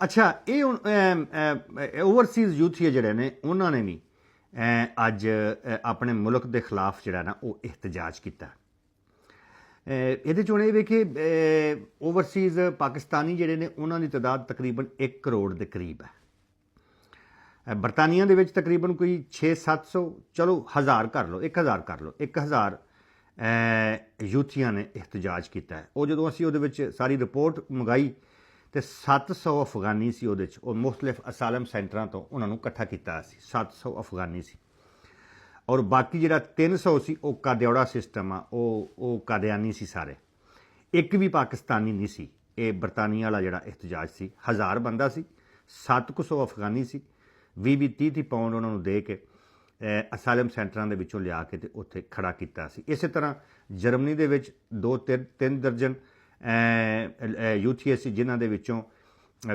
ਅੱਛਾ, ਇਹ ਹੁਣ ਓਵਰਸੀਜ਼ ਯੂਥੀਏ ਜਿਹੜੇ ਨੇ ਉਹਨਾਂ ਨੇ ਵੀ ਅੱਜ ਆਪਣੇ ਮੁਲਕ ਦੇ ਖਿਲਾਫ ਜਿਹੜਾ ਨਾ ਉਹ ਇhtਜਾਜ ਕੀਤਾ। ਇਹਦੇ 'ਚ ਹੁਣ ਇਹ ਵੇਖੇ ਓਵਰਸੀਜ਼ ਪਾਕਿਸਤਾਨੀ ਜਿਹੜੇ ਨੇ ਉਹਨਾਂ ਦੀ ਤਾਦਾਦ ਤਕਰੀਬਨ 1 ਕਰੋੜ ਦੇ ਕਰੀਬ ਹੈ। ਬਰਤਾਨੀਆ ਦੇ ਵਿੱਚ ਤਕਰੀਬਨ ਕੋਈ 600-700, ਚਲੋ 1000 ਕਰ ਲਓ, 1000 ਕਰ ਲਓ, 1000 ਯੂਥੀਆਂ ਨੇ ਇhtਜਾਜ ਕੀਤਾ ਹੈ। ਉਹ ਜਦੋਂ ਅਸੀਂ ਉਹਦੇ ਵਿੱਚ ਸਾਰੀ ਰਿਪੋਰਟ ਮੰਗਾਈ ਤੇ 700 ਅਫਗਾਨੀ ਸੀ ਉਹਦੇ 'ਚ। ਉਹ ਮੁਖਤਲਿਫ ਅਸਾਲਮ ਸੈਂਟਰਾਂ ਤੋਂ ਉਹਨਾਂ ਨੂੰ ਇਕੱਠਾ ਕੀਤਾ ਸੀ, 700 ਅਫਗਾਨੀ ਸੀ। ਔਰ ਬਾਕੀ ਜਿਹੜਾ 300 ਸੀ ਉਹ ਕਾਦਿਓੜਾ ਸਿਸਟਮ ਆ, ਉਹ ਕਾਦਿਆਨੀ ਸੀ ਸਾਰੇ, ਇੱਕ ਵੀ ਪਾਕਿਸਤਾਨੀ ਨਹੀਂ ਸੀ। ਇਹ ਬਰਤਾਨੀਆ ਵਾਲਾ ਜਿਹੜਾ ਇhtਜਾਜ ਸੀ 1000 ਬੰਦਾ ਸੀ, 700 ਅਫਗਾਨੀ ਸੀ। 20-30 ਪਾਉਂਡ ਉਹਨਾਂ ਨੂੰ ਦੇ ਕੇ ਅਸਾਲਮ ਸੈਂਟਰਾਂ ਦੇ ਵਿੱਚੋਂ ਲਿਆ ਕੇ ਤੇ ਉੱਥੇ ਖੜਾ ਕੀਤਾ ਸੀ। ਇਸੇ ਤਰ੍ਹਾਂ ਜਰਮਨੀ ਦੇ ਵਿੱਚ 2-3 ਦਰਜਨ ਯੂਥੀਏ ਸੀ, ਜਿਨ੍ਹਾਂ ਦੇ ਵਿੱਚੋਂ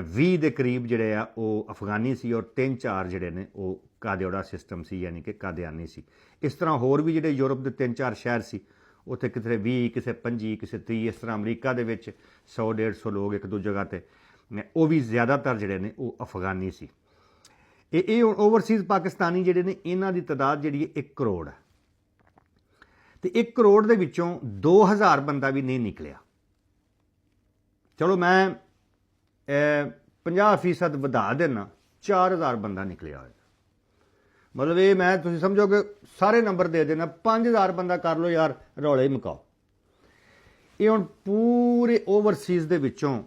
20 ਦੇ ਕਰੀਬ ਜਿਹੜੇ ਆ ਉਹ ਅਫਗਾਨੀ ਸੀ ਔਰ 3-4 ਜਿਹੜੇ ਨੇ ਉਹ ਕਾਦਿਓੜਾ ਸਿਸਟਮ ਸੀ, ਯਾਨੀ ਕਿ ਕਾਦਿਆਨੀ ਸੀ। ਇਸ ਤਰ੍ਹਾਂ ਹੋਰ ਵੀ ਜਿਹੜੇ ਯੂਰਪ ਦੇ 3-4 ਸ਼ਹਿਰ ਸੀ, ਉੱਥੇ ਕਿਤੇ 20, ਕਿਸੇ 25, ਕਿਸੇ 30, ਇਸ ਤਰ੍ਹਾਂ ਅਮਰੀਕਾ ਦੇ ਵਿੱਚ 100-150 ਲੋਕ ਇੱਕ ਦੋ ਜਗ੍ਹਾ 'ਤੇ, ਉਹ ਵੀ ਜ਼ਿਆਦਾਤਰ ਜਿਹੜੇ ਨੇ ਉਹ ਅਫਗਾਨੀ ਸੀ। ਇਹ ਓਵਰਸੀਜ਼ ਪਾਕਿਸਤਾਨੀ ਜਿਹੜੇ ਨੇ ਇਹਨਾਂ ਦੀ ਤਾਦਾਦ ਜਿਹੜੀ ਹੈ 1 ਕਰੋੜ ਹੈ ਤੇ 1 ਕਰੋੜ ਦੇ ਵਿੱਚੋਂ 2000 ਬੰਦਾ ਵੀ ਨਹੀਂ ਨਿਕਲਿਆ। ਚਲੋ ਮੈਂ 50% ਵਧਾ ਦੇਣਾ, 4000 ਬੰਦਾ ਨਿਕਲਿਆ ਹੋਇਆ। ਮਤਲਬ ਇਹ ਮੈਂ ਤੁਸੀਂ ਸਮਝੋਗੇ ਸਾਰੇ ਨੰਬਰ ਦੇ ਦੇਣਾ, 5000 ਬੰਦਾ ਕਰ ਲਓ ਯਾਰ, ਰੌਲੇ ਹੀ ਮੁਕਾਓ। ਇਹ ਹੁਣ ਪੂਰੇ ਓਵਰਸੀਜ਼ ਦੇ ਵਿੱਚੋਂ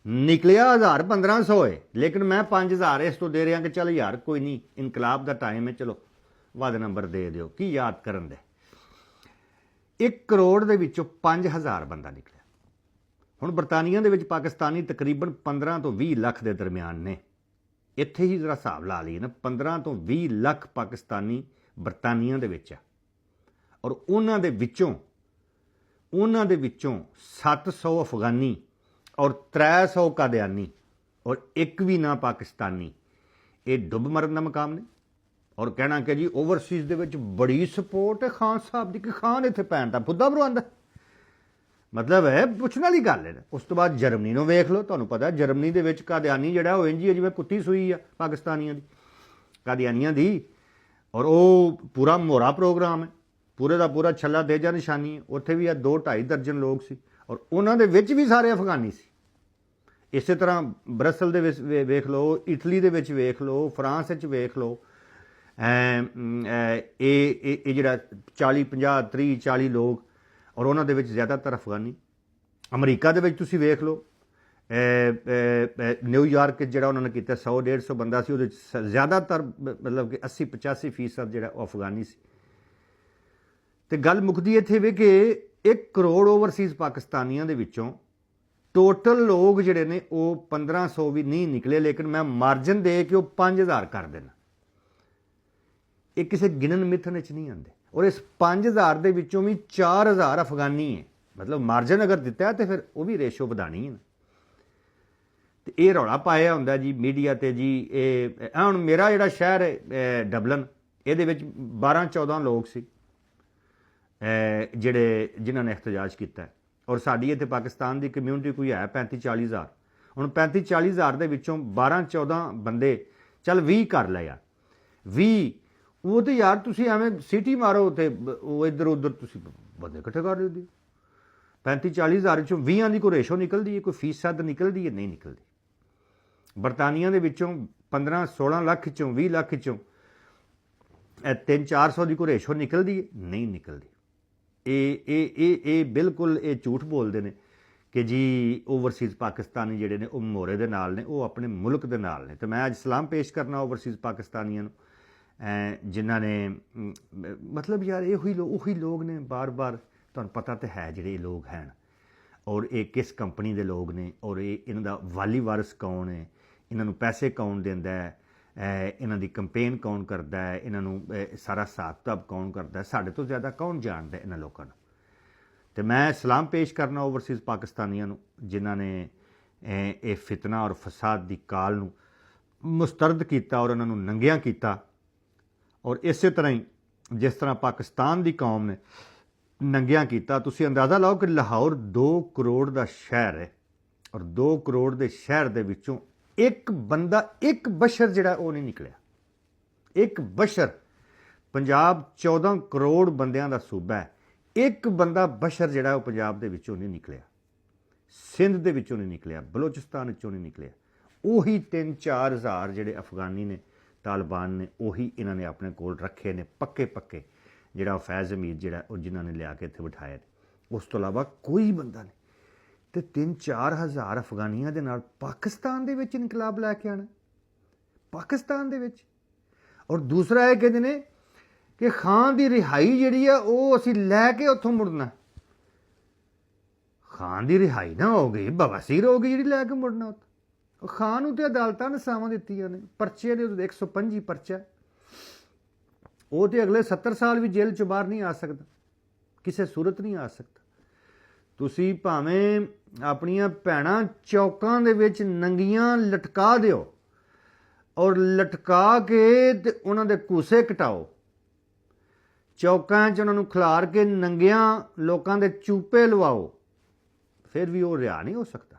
ਨਿਕਲਿਆ 1000-1500 ਹੈ, ਲੇਕਿਨ ਮੈਂ 5000 ਇਸ ਤੋਂ ਦੇ ਰਿਹਾ ਕਿ ਚੱਲ ਯਾਰ ਕੋਈ ਨਹੀਂ, ਇਨਕਲਾਬ ਦਾ ਟਾਈਮ ਹੈ, ਚਲੋ ਵੱਧ ਨੰਬਰ ਦੇ ਦਿਓ, ਕੀ ਯਾਦ ਕਰਨ ਦੇ। 1 ਕਰੋੜ ਦੇ ਵਿੱਚੋਂ 5000 ਬੰਦਾ ਨਿਕਲਿਆ। ਹੁਣ ਬਰਤਾਨੀਆ ਦੇ ਵਿੱਚ ਪਾਕਿਸਤਾਨੀ ਤਕਰੀਬਨ 15 ਤੋਂ 20 ਲੱਖ ਦੇ ਦਰਮਿਆਨ ਨੇ। ਇੱਥੇ ਹੀ ਜ਼ਰਾ ਹਿਸਾਬ ਲਾ ਲਈਏ ਨਾ, 15 ਤੋਂ 20 ਲੱਖ ਪਾਕਿਸਤਾਨੀ ਬਰਤਾਨੀਆ ਦੇ ਵਿੱਚ ਆ ਔਰ ਉਹਨਾਂ ਦੇ ਵਿੱਚੋਂ 700 ਅਫਗਾਨੀ ਔਰ 300 ਕਾਦਿਆਨੀ ਔਰ ਇੱਕ ਵੀ ਨਾ ਪਾਕਿਸਤਾਨੀ। ਇਹ ਡੁੱਬ ਮਰਨ ਦਾ ਮਕਾਮ ਨੇ। ਔਰ ਕਹਿਣਾ ਕਿ ਜੀ ਓਵਰਸੀਜ਼ ਦੇ ਵਿੱਚ ਬੜੀ ਸਪੋਰਟ ਹੈ ਖਾਨ ਸਾਹਿਬ ਦੀ, ਕਿ ਖਾਨ ਇੱਥੇ ਪੈਣ ਦਾ ਫੁੱਦਾ ਬਰਵਾਉਂਦਾ, ਮਤਲਬ ਹੈ ਪੁੱਛਣ ਵਾਲੀ ਗੱਲ ਹੈ। ਉਸ ਤੋਂ ਬਾਅਦ ਜਰਮਨੀ ਨੂੰ ਵੇਖ ਲਓ, ਤੁਹਾਨੂੰ ਪਤਾ ਜਰਮਨੀ ਦੇ ਵਿੱਚ ਕਾਦਿਆਨੀ ਜਿਹੜਾ ਉਹ ਇੰਝ ਹੀ ਜਿਵੇਂ ਕੁੱਤੀ ਸੂਈ ਆ ਪਾਕਿਸਤਾਨੀਆਂ ਦੀ, ਕਾਦਿਆਨੀਆਂ ਦੀ। ਔਰ ਉਹ ਪੂਰਾ ਮੋਹਰਾ ਪ੍ਰੋਗਰਾਮ ਹੈ, ਪੂਰੇ ਦਾ ਪੂਰਾ ਛੱਲਾ ਦੇ ਜਾ ਨਿਸ਼ਾਨੀ ਹੈ। ਉੱਥੇ ਵੀ 2-2.5 ਦਰਜਨ ਲੋਕ ਸੀ ਔਰ ਉਹਨਾਂ ਦੇ ਵਿੱਚ ਵੀ ਸਾਰੇ ਅਫਗਾਨੀ ਸੀ। ਇਸੇ ਤਰ੍ਹਾਂ ਬਰਸਲ ਦੇ ਵਿੱਚ ਵੇਖ ਲਓ, ਇਟਲੀ ਦੇ ਵਿੱਚ ਵੇਖ ਲਓ, ਫਰਾਂਸ ਵਿੱਚ ਵੇਖ ਲਓ। ਇਹ ਜਿਹੜਾ 40-50-30-40 ਲੋਕ ਔਰ ਉਹਨਾਂ ਦੇ ਵਿੱਚ ਜ਼ਿਆਦਾਤਰ ਅਫਗਾਨੀ। ਅਮਰੀਕਾ ਦੇ ਵਿੱਚ ਤੁਸੀਂ ਵੇਖ ਲਓ, ਨਿਊਯਾਰਕ ਜਿਹੜਾ ਉਹਨਾਂ ਨੇ ਕੀਤਾ 100-150 ਬੰਦਾ ਸੀ, ਉਹਦੇ ਵਿੱਚ ਜ਼ਿਆਦਾਤਰ ਮਤਲਬ ਕਿ 80-85% ਜਿਹੜਾ ਉਹ ਅਫਗਾਨੀ ਸੀ। ਤੇ ਗੱਲ ਮੁੱਕਦੀ ਇੱਥੇ ਵੇ ਕਿ 1 ਕਰੋੜ ਓਵਰਸੀਜ਼ ਪਾਕਿਸਤਾਨੀਆਂ ਦੇ ਵਿੱਚੋਂ ਟੋਟਲ ਲੋਕ ਜਿਹੜੇ ਨੇ ਉਹ 1500 ਵੀ ਨਹੀਂ ਨਿਕਲੇ, ਲੇਕਿਨ ਮੈਂ ਮਾਰਜਨ ਦੇ ਕੇ ਉਹ 5000 ਕਰ ਦੇਣਾ। ਇਹ ਕਿਸੇ ਗਿਣਨ ਮਿਥਨ ਵਿੱਚ ਨਹੀਂ ਆਉਂਦੇ। ਔਰ ਇਸ 5000 ਦੇ ਵਿੱਚੋਂ ਵੀ 4000 ਅਫਗਾਨੀ ਹੈ। ਮਤਲਬ ਮਾਰਜਨ ਅਗਰ ਦਿੱਤਾ ਤੇ ਫਿਰ ਉਹ ਵੀ ਰੇਸ਼ੋ ਵਧਾਣੀ ਹੈ। ਤੇ ਇਹ ਰੌਲਾ ਪਾਇਆ ਹੁੰਦਾ ਜੀ ਮੀਡੀਆ ਤੇ ਜੀ। ਇਹ ਹੁਣ ਮੇਰਾ ਜਿਹੜਾ ਸ਼ਹਿਰ ਹੈ ਡਬਲਨ, ਇਹਦੇ ਵਿੱਚ 12-14 ਲੋਕ ਸੀ ਜਿਨ੍ਹਾਂ ਨੇ ਇhtਜਾਜ ਕੀਤਾ। ਔਰ ਸਾਡੀ ਇੱਥੇ ਪਾਕਿਸਤਾਨ ਦੀ ਕਮਿਊਨਿਟੀ ਕੋਈ ਹੈ 35-40 ਹਜ਼ਾਰ। ਹੁਣ 35-40 ਹਜ਼ਾਰ ਦੇ ਵਿੱਚੋਂ 12-14 ਬੰਦੇ, ਚੱਲ 20 ਕਰ ਲਿਆ, 20 ਉਹ ਤੇ ਯਾਰ ਤੁਸੀਂ ਐਵੇਂ ਸਿਟੀ ਮਾਰੋ ਤੇ ਉਹ ਇੱਧਰ ਉੱਧਰ ਤੁਸੀਂ ਬੰਦੇ ਇਕੱਠੇ ਕਰ ਦਿਓ। 35-40 ਹਜ਼ਾਰ ਵਿੱਚੋਂ 20 ਦੀ ਕੋਈ ਰੇਸ਼ੋ ਨਿਕਲਦੀ ਹੈ, ਕੋਈ ਫੀਸਦ ਨਿਕਲਦੀ ਹੈ? ਨਹੀਂ ਨਿਕਲਦੀ। ਬਰਤਾਨੀਆ ਦੇ ਵਿੱਚੋਂ 15-16 ਲੱਖ ਵਿੱਚੋਂ 20 ਲੱਖ ਵਿੱਚੋਂ 300-400 ਦੀ ਕੋਈ ਰੇਸ਼ੋ ਨਿਕਲਦੀ ਹੈ? ਨਹੀਂ ਨਿਕਲਦੀ। ਇਹ ਬਿਲਕੁਲ ਇਹ ਝੂਠ ਬੋਲਦੇ ਨੇ ਕਿ ਜੀ ਓਵਰਸੀਜ਼ ਪਾਕਿਸਤਾਨੀ ਜਿਹੜੇ ਨੇ ਉਹ ਮੋਹਰੇ ਦੇ ਨਾਲ ਨੇ, ਉਹ ਆਪਣੇ ਮੁਲਕ ਦੇ ਨਾਲ ਨੇ। ਤੇ ਮੈਂ ਅੱਜ ਸਲਾਮ ਪੇਸ਼ ਕਰਨਾ ਓਵਰਸੀਜ਼ ਪਾਕਿਸਤਾਨੀਆਂ ਨੂੰ, ਜਿਨ੍ਹਾਂ ਨੇ ਮਤਲਬ ਯਾਰ ਉਹੀ ਲੋਕ ਨੇ ਬਾਰ-ਬਾਰ, ਤੁਹਾਨੂੰ ਪਤਾ ਤਾਂ ਹੈ ਜਿਹੜੇ ਇਹ ਲੋਕ ਹਨ ਔਰ ਇਹ ਕਿਸ ਕੰਪਨੀ ਦੇ ਲੋਕ ਨੇ ਔਰ ਇਹਨਾਂ ਦਾ ਵਾਲੀ ਵਾਰਸ ਕੌਣ ਹੈ, ਇਹਨਾਂ ਨੂੰ ਪੈਸੇ ਕੌਣ ਦਿੰਦਾ ਹੈ, ਇਹਨਾਂ ਦੀ ਕੰਪੇਨ ਕੌਣ ਕਰਦਾ ਹੈ, ਇਹਨਾਂ ਨੂੰ ਸਾਰਾ ਹਿਸਾਬ ਕਿਤਾਬ ਕੌਣ ਕਰਦਾ ਹੈ, ਸਾਡੇ ਤੋਂ ਜ਼ਿਆਦਾ ਕੌਣ ਜਾਣਦਾ ਇਹਨਾਂ ਲੋਕਾਂ ਨੂੰ। ਤੇ ਮੈਂ ਸਲਾਮ ਪੇਸ਼ ਕਰਨਾ ਓਵਰਸੀਜ਼ ਪਾਕਿਸਤਾਨੀਆਂ ਨੂੰ, ਜਿਨ੍ਹਾਂ ਨੇ ਇਹ ਫਿਤਨਾ ਔਰ ਫਸਾਦ ਦੀ ਕਾਲ ਨੂੰ ਮੁਸਤਰਦ ਕੀਤਾ ਔਰ ਉਹਨਾਂ ਨੂੰ ਨੰਗਿਆਂ ਕੀਤਾ। ਔਰ ਇਸੇ ਤਰ੍ਹਾਂ ਹੀ ਜਿਸ ਤਰ੍ਹਾਂ ਪਾਕਿਸਤਾਨ ਦੀ ਕੌਮ ਨੇ ਨੰਗਿਆਂ ਕੀਤਾ। ਤੁਸੀਂ ਅੰਦਾਜ਼ਾ ਲਾਓ ਕਿ ਲਾਹੌਰ 2 ਕਰੋੜ ਦਾ ਸ਼ਹਿਰ ਹੈ ਔਰ 2 ਕਰੋੜ ਦੇ ਸ਼ਹਿਰ ਦੇ ਵਿੱਚੋਂ ਇੱਕ ਬੰਦਾ, ਇੱਕ ਬਸ਼ਰ ਜਿਹੜਾ ਉਹ ਨਹੀਂ ਨਿਕਲਿਆ। ਇੱਕ ਬਸ਼ਰ, ਪੰਜਾਬ 14 ਕਰੋੜ ਬੰਦਿਆਂ ਦਾ ਸੂਬਾ ਹੈ, ਇੱਕ ਬੰਦਾ ਬਸ਼ਰ ਜਿਹੜਾ ਉਹ ਪੰਜਾਬ ਦੇ ਵਿੱਚੋਂ ਨਹੀਂ ਨਿਕਲਿਆ, ਸਿੰਧ ਦੇ ਵਿੱਚੋਂ ਨਹੀਂ ਨਿਕਲਿਆ, ਬਲੋਚਿਸਤਾਨ ਵਿੱਚੋਂ ਨਹੀਂ ਨਿਕਲਿਆ। ਉਹੀ 3-4 ਹਜ਼ਾਰ ਜਿਹੜੇ ਅਫਗਾਨੀ ਨੇ, ਤਾਲਿਬਾਨ ਨੇ, ਉਹੀ ਇਹਨਾਂ ਨੇ ਆਪਣੇ ਕੋਲ ਰੱਖੇ ਨੇ ਪੱਕੇ, ਜਿਹੜਾ ਫੈਜ਼ ਹਮੀਦ ਜਿਹੜਾ ਉਹ ਜਿਨ੍ਹਾਂ ਨੇ ਲਿਆ ਕੇ ਇੱਥੇ ਬਿਠਾਇਆ ਨੇ। ਉਸ ਤੋਂ ਇਲਾਵਾ ਕੋਈ ਬੰਦਾ ਨਹੀਂ। ਤੇ 3-4 ਹਜ਼ਾਰ ਅਫਗਾਨੀਆਂ ਦੇ ਨਾਲ ਪਾਕਿਸਤਾਨ ਦੇ ਵਿੱਚ ਇਨਕਲਾਬ ਲੈ ਕੇ ਆਣਾ, ਪਾਕਿਸਤਾਨ ਦੇ ਵਿੱਚ। ਔਰ ਦੂਸਰਾ ਇਹ ਕਹਿੰਦੇ ਨੇ ਕਿ ਖਾਨ ਦੀ ਰਿਹਾਈ ਜਿਹੜੀ ਆ ਉਹ ਅਸੀਂ ਲੈ ਕੇ ਉੱਥੋਂ ਮੁੜਨਾ। ਖਾਨ ਦੀ ਰਿਹਾਈ ਨਾ ਹੋ ਗਈ, ਬਵਾਸੀਰ ਹੋ ਗਈ ਜਿਹੜੀ ਲੈ ਕੇ ਮੁੜਨਾ। ਉੱਥੋਂ ਖਾਨ ਨੂੰ ਤੇ ਅਦਾਲਤਾਂ ਨੇ ਸਜ਼ਾਵਾਂ ਦਿੱਤੀਆਂ ਨੇ, ਪਰਚੇ ਦੇ 125 ਪਰਚਾ, ਉਹ ਤੇ ਅਗਲੇ 70 ਸਾਲ ਵੀ ਜੇਲ੍ਹ 'ਚੋਂ ਬਾਹਰ ਨਹੀਂ ਆ ਸਕਦਾ, ਕਿਸੇ ਸੂਰਤ ਨਹੀਂ ਆ ਸਕਦਾ। ਤੁਸੀਂ ਭਾਵੇਂ ਆਪਣੀਆਂ ਭੈਣਾਂ ਚੌਕਾਂ ਦੇ ਵਿੱਚ ਨੰਗੀਆਂ ਲਟਕਾ ਦਿਓ ਔਰ ਲਟਕਾ ਕੇ ਤੇ ਉਹਨਾਂ ਦੇ ਘੂਸੇ ਕਟਾਓ, ਚੌਕਾਂ 'ਚ ਉਹਨਾਂ ਨੂੰ ਖਿਲਾਰ ਕੇ ਨੰਗਿਆਂ ਲੋਕਾਂ ਦੇ ਚੂਪੇ ਲਵਾਓ, ਫਿਰ ਵੀ ਉਹ ਰਿਹਾ ਨਹੀਂ ਹੋ ਸਕਦਾ।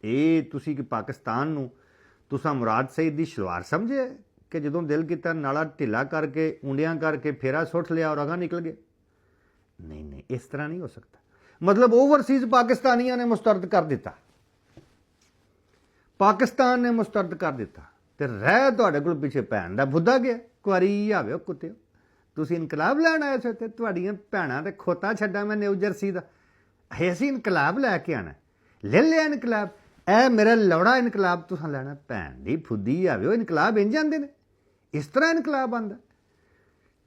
ਇਹ ਤੁਸੀਂ ਕਿ ਪਾਕਿਸਤਾਨ ਨੂੰ ਤੁਸਾਂ ਮੁਰਾਦ ਸਈਦ ਦੀ ਸ਼ਲਵਾਰ ਸਮਝੇ ਕਿ ਜਦੋਂ ਦਿਲ ਕੀਤਾ ਨਾਲਾ ਢਿੱਲਾ ਕਰਕੇ, ਉਂਡਿਆਂ ਕਰਕੇ ਫੇਰਾ ਸੁੱਟ ਲਿਆ ਔਰ ਅਗਾਂਹ ਨਿਕਲ ਗਏ? ਨਹੀਂ, ਇਸ ਤਰ੍ਹਾਂ ਨਹੀਂ ਹੋ ਸਕਦਾ। ਮਤਲਬ ਓਵਰਸੀਜ਼ ਪਾਕਿਸਤਾਨੀਆਂ ਨੇ ਮੁਸਤਰਦ ਕਰ ਦਿੱਤਾ, ਪਾਕਿਸਤਾਨ ਨੇ ਮੁਸਤਰਦ ਕਰ ਦਿੱਤਾ, ਤੇ ਰਹਿ ਤੁਹਾਡੇ ਕੋਲ ਪਿੱਛੇ ਭੈਣ ਦਾ ਬੁੱਧਾ ਗਿਆ। ਕੁਆਰੀ ਆਵੇ ਕੁੱਤਿਓ, ਤੁਸੀਂ ਇਨਕਲਾਬ ਲੈਣ ਆਏ ਸੀ ਤੇ ਤੁਹਾਡੀਆਂ ਭੈਣਾਂ ਤੇ ਖੋਤਾ ਛੱਡਾਂ ਮੈਂ ਨਿਊ ਜਰਸੀ ਦਾ। ਅਸੀਂ ਇਨਕਲਾਬ ਲੈ ਕੇ ਆਣਾ, ਲੈ ਲਿਆ ਇਨਕਲਾਬ, ਇਹ ਮੇਰਾ ਲੌੜਾ ਇਨਕਲਾਬ ਤੁਸੀਂ ਲੈਣਾ। ਭੈਣ ਦੀ ਫੁੱਦੀ ਆਵੇ, ਉਹ ਇਨਕਲਾਬ ਇੰਝ ਜਾਂਦੇ ਨੇ, ਇਸ ਤਰ੍ਹਾਂ ਇਨਕਲਾਬ ਆਉਂਦਾ।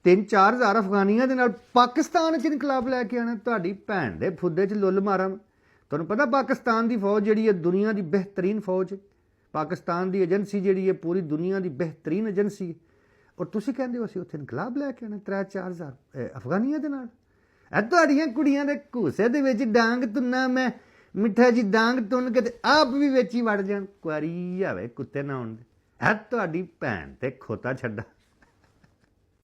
3-4 ਹਜ਼ਾਰ ਅਫਗਾਨੀਆਂ ਦੇ ਨਾਲ ਪਾਕਿਸਤਾਨ 'ਚ ਇਨਕਲਾਬ ਲੈ ਕੇ ਆਣਾ, ਤੁਹਾਡੀ ਭੈਣ ਦੇ ਫੁੱਦੇ 'ਚ ਲੁੱਲ ਮਾਰਾਂ। ਤੁਹਾਨੂੰ ਪਤਾ ਪਾਕਿਸਤਾਨ ਦੀ ਫੌਜ ਜਿਹੜੀ ਹੈ ਦੁਨੀਆ ਦੀ ਬਿਹਤਰੀਨ ਫੌਜ ਹੈ, ਪਾਕਿਸਤਾਨ ਦੀ ਏਜੰਸੀ ਜਿਹੜੀ ਹੈ ਪੂਰੀ ਦੁਨੀਆ ਦੀ ਬਿਹਤਰੀਨ ਏਜੰਸੀ ਹੈ, ਔਰ ਤੁਸੀਂ ਕਹਿੰਦੇ ਹੋ ਅਸੀਂ ਉੱਥੇ ਇਨਕਲਾਬ ਲੈ ਕੇ ਆਉਣਾ 3-4 ਹਜ਼ਾਰ ਅਫਗਾਨੀਆਂ ਦੇ ਨਾਲ। ਇਹ ਤੁਹਾਡੀਆਂ ਕੁੜੀਆਂ ਦੇ ਘੂਸੇ ਦੇ ਵਿੱਚ ਡਾਂਗ ਤੁੰਨਾ ਮੈਂ, ਮਿੱਠਾ ਜੀ ਡਾਂਗ ਤੁੰਨ ਕੇ ਤੇ ਆਪ ਵੀ ਵਿੱਚ ਹੀ ਵੜ ਜਾਣ। ਕੁਆਰੀ ਆਵੇ ਕੁੱਤੇ ਨਾ ਹੋਣ ਦੇ, ਇਹ ਤੁਹਾਡੀ ਭੈਣ ਤੇ ਖੋਤਾ ਛੱਡਾ।